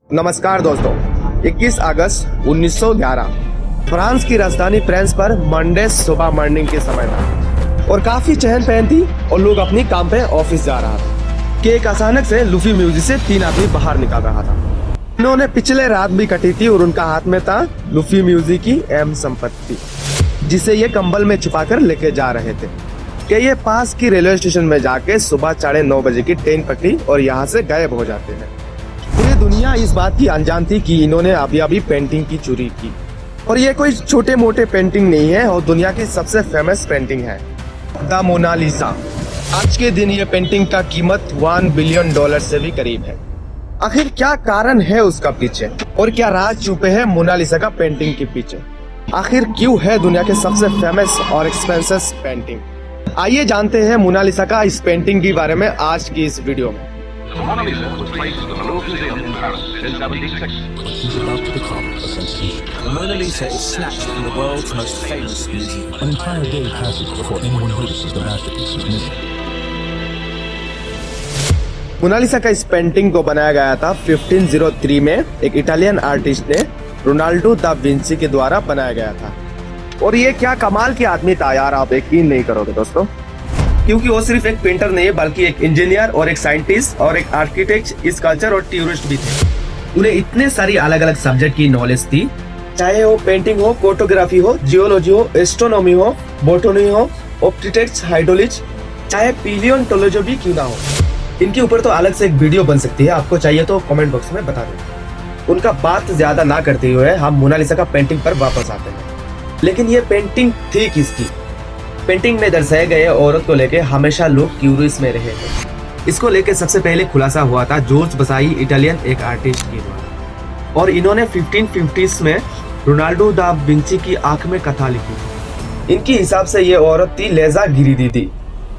नमस्कार दोस्तों, 21 अगस्त 1911 फ्रांस की राजधानी पेरिस पर मंडे सुबह मॉर्निंग के समय था और काफी चहल पहल थी और लोग अपनी काम पे ऑफिस जा रहा था कि एक अचानक से लूफी म्यूजिक से 3 आदमी बाहर निकल रहा था। इन्होंने पिछले रात भी कटी थी और उनका हाथ में था लूफी म्यूजिक की अहम संपत्ति, जिसे ये कंबल में छुपाकर लेके जा रहे थे कि ये पास की रेलवे स्टेशन में जाके सुबह 9:30 बजे की ट्रेन पकड़ी और यहाँ से गायब हो जाते हैं। पूरी दुनिया इस बात की अनजान थी कि इन्होंने अभी पेंटिंग की चोरी की और ये कोई छोटे मोटे पेंटिंग नहीं है और दुनिया की सबसे फेमस पेंटिंग है द मोनालिसा। आज के दिन ये पेंटिंग का कीमत $1 बिलियन से भी करीब है। आखिर क्या कारण है उसका पीछे और क्या राज छुपे है मोनालिसा का पेंटिंग के पीछे? आखिर क्यों है दुनिया के सबसे फेमस और एक्सपेंसिव पेंटिंग? आइए जानते हैं मोनालिसा का इस पेंटिंग के बारे में आज की इस वीडियो में। The Mona Lisa was placed in the Louvre Museum in Paris in 76. He's about to become a sensation. The Mona Lisa is snatched from the world's most famous museum. An entire day passes before anyone notices the masterpiece is missing. Mona Lisa का इस painting को बनाया गया था 1503 में एक Italian artist ने Ronaldo da Vinci के द्वारा बनाया गया था। और ये क्या कमाल के आदमी था यार, आप यकीन नहीं करोगे दोस्तों, क्योंकि वो सिर्फ एक पेंटर नहीं है बल्कि एक इंजीनियर और एक साइंटिस्ट और एक आर्किटेक्ट, स्कल्पचर और टूरिस्ट भी थे। उन्हें इतने सारी अलग अलग सब्जेक्ट की नॉलेज थी, चाहे वो पेंटिंग हो, फोटोग्राफी हो, जियोलॉजी हो, एस्ट्रोनॉमी हो, बोटनी हो, ऑप्टिक्स, हाइड्रोलॉजी, चाहे पैलियोंटोलॉजी भी क्यों ना हो। इनके ऊपर तो अलग से एक वीडियो बन सकती है, आपको चाहिए तो कमेंट बॉक्स में बता दें। उनका बात ज्यादा ना करते हुए हम मोनालिसा का पेंटिंग पर वापस आते हैं। लेकिन ये पेंटिंग थी किसकी? पेंटिंग में दर्शाए गए औरत को लेके हमेशा लोग क्यूरियस में रहे हैं। इसको लेके सबसे पहले खुलासा हुआ था जॉर्ज वसाई, इटालियन एक आर्टिस्ट के द्वारा, और इन्होंने 1550s में रोनाल्डो दा विंची की आंख में कथा लिखी। इनके हिसाब से ये औरत थी लेजा गिरिदी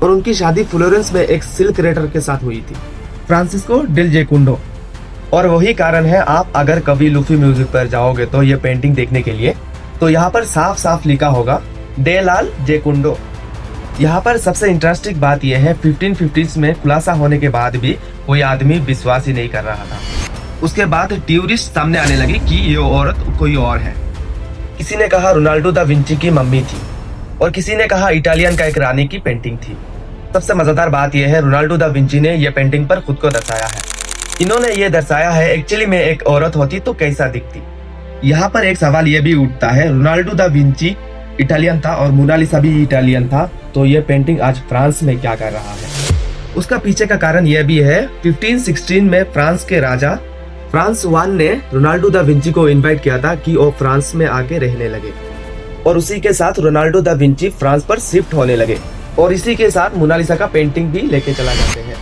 और उनकी शादी फ्लोरेंस में एक सिल्क रेटर के साथ हुई थी, फ्रांसिस्को डेल जेकुंडो। और वही कारण है, आप अगर कभी लूफी म्यूजिक पर जाओगे तो ये पेंटिंग देखने के लिए, तो यहाँ पर साफ साफ लिखा होगा डे लाल जेकुंडो। यहाँ पर सबसे इंटरेस्टिंग बात यह है, 1550s में खुलासा होने के बाद भी कोई आदमी विश्वास ही नहीं कर रहा था। उसके बाद टूरिस्ट सामने आने लगी कि ये औरत कोई और है। किसी ने कहा रोनाल्डो दा विंची की मम्मी थी और किसी ने कहा इटालियन का एक रानी की पेंटिंग थी। सबसे मजेदार बात यह है, रोनाल्डो दा विंची ने यह पेंटिंग पर खुद को दर्शाया है। इन्होंने ये दर्शाया है एक्चुअली में एक औरत होती तो कैसा दिखती। यहाँ पर एक सवाल यह भी उठता है, रोनाल्डो दा विंची इटालियन था और मोनालिसा भी इटालियन था, तो ये पेंटिंग आज फ्रांस में क्या कर रहा है? उसका पीछे का कारण यह भी है, 1516 में फ्रांस के राजा फ्रांस I ने रोनाल्डो दा विंची को इनवाइट किया था कि वो फ्रांस में आके रहने लगे और उसी के साथ रोनाल्डो दा विंची फ्रांस पर शिफ्ट होने लगे और इसी के साथ मोनालिसा का पेंटिंग भी लेके चला जाते हैं।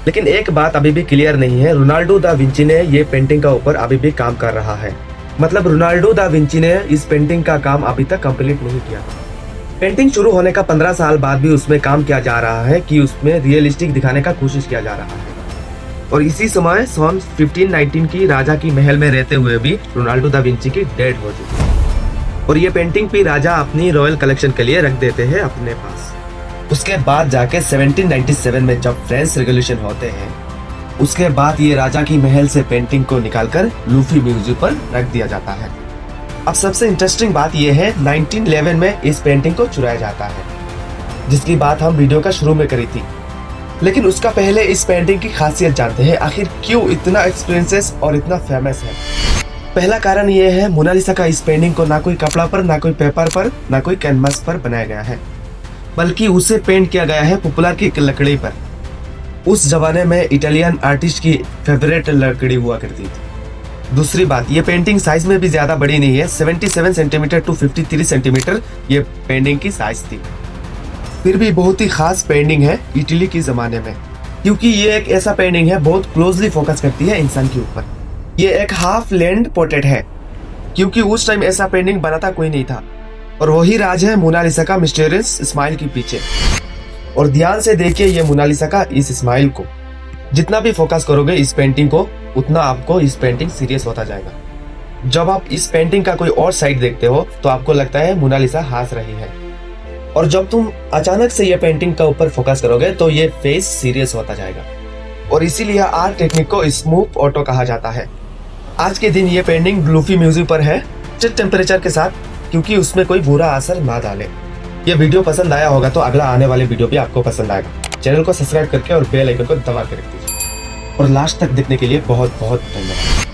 लेकिन एक बात अभी भी क्लियर नहीं है, रोनाल्डो दा विंची ने ये पेंटिंग का ऊपर अभी भी काम कर रहा है। मतलब रोनाल्डो दा विंची ने इस पेंटिंग का काम अभी तक कंप्लीट नहीं किया। पेंटिंग शुरू होने का 15 साल बाद भी उसमें काम किया जा रहा है कि उसमें रियलिस्टिक दिखाने का कोशिश किया जा रहा है। और इसी समय सन 1519 की राजा की महल में रहते हुए भी रोनाल्डो दा विंची की डेथ हो चुकी है और ये पेंटिंग भी राजा अपनी रॉयल कलेक्शन के लिए रख देते हैं अपने पास। उसके बाद जाके 1797 में जब फ्रेंच रेवोल्यूशन होते हैं, उसके बाद ये राजा की महल से पेंटिंग को निकालकर लूफी म्यूजियम पर रख दिया जाता है। अब सबसे इंटरेस्टिंग बात यह है, 1911 में इस पेंटिंग को चुराया जाता है, जिसकी बात हम वीडियो का शुरू में करी थी। लेकिन उसका पहले इस पेंटिंग की खासियत जानते हैं, आखिर क्यों इतना एक्सपेंसिव और इतना फेमस है। पहला कारण यह है, मोनालिसा का इस पेंटिंग को ना कोई कपड़ा पर, ना कोई पेपर पर, ना कोई कैनवास पर बनाया गया है, बल्कि उसे पेंट किया गया है पॉपुलर की लकड़ी पर। उस जमाने में इटालियन आर्टिस्ट की फेवरेट लकड़ी हुआ करती थी। दूसरी बात, ये पेंटिंग साइज में भी ज्यादा बड़ी नहीं है, 77 सेंटीमीटर टू 53 सेंटीमीटर ये पेंटिंग की साइज थी। फिर भी बहुत ही खास पेंटिंग है इटली के जमाने में, क्योंकि ये एक ऐसा पेंटिंग है बहुत क्लोजली फोकस करती है इंसान के ऊपर। ये एक हाफ लैंड पोर्ट्रेट है, क्योंकि उस टाइम ऐसा पेंटिंग बनाता कोई नहीं था। और वही राज है मोनालिसा का मिस्टीरियस स्माइल के पीछे। और ध्यान से देखिए ये मोनालिसा का इस स्माइल को, जितना भी फोकस करोगे इस पेंटिंग को, उतना आपको इस पेंटिंग सीरियस होता जाएगा। जब आप इस पेंटिंग का कोई और साइड देखते हो तो आपको लगता है मोनालिसा हंस रही है, और जब तुम अचानक से ये पेंटिंग का ऊपर फोकस करोगे तो ये फेस सीरियस होता जाएगा। और इसीलिए आर्ट टेक्निक को स्मूथ ऑटो कहा जाता है। आज के दिन ये पेंटिंग ग्लूफी म्यूजिक पर है टेम्परेचर के साथ, क्योंकि उसमें कोई बुरा असर ना डाले। ये वीडियो पसंद आया होगा तो अगला आने वाले वीडियो भी आपको पसंद आएगा। चैनल को सब्सक्राइब करके और बेल आइकन को दबा के रख दीजिए। और लास्ट तक देखने के लिए बहुत बहुत धन्यवाद।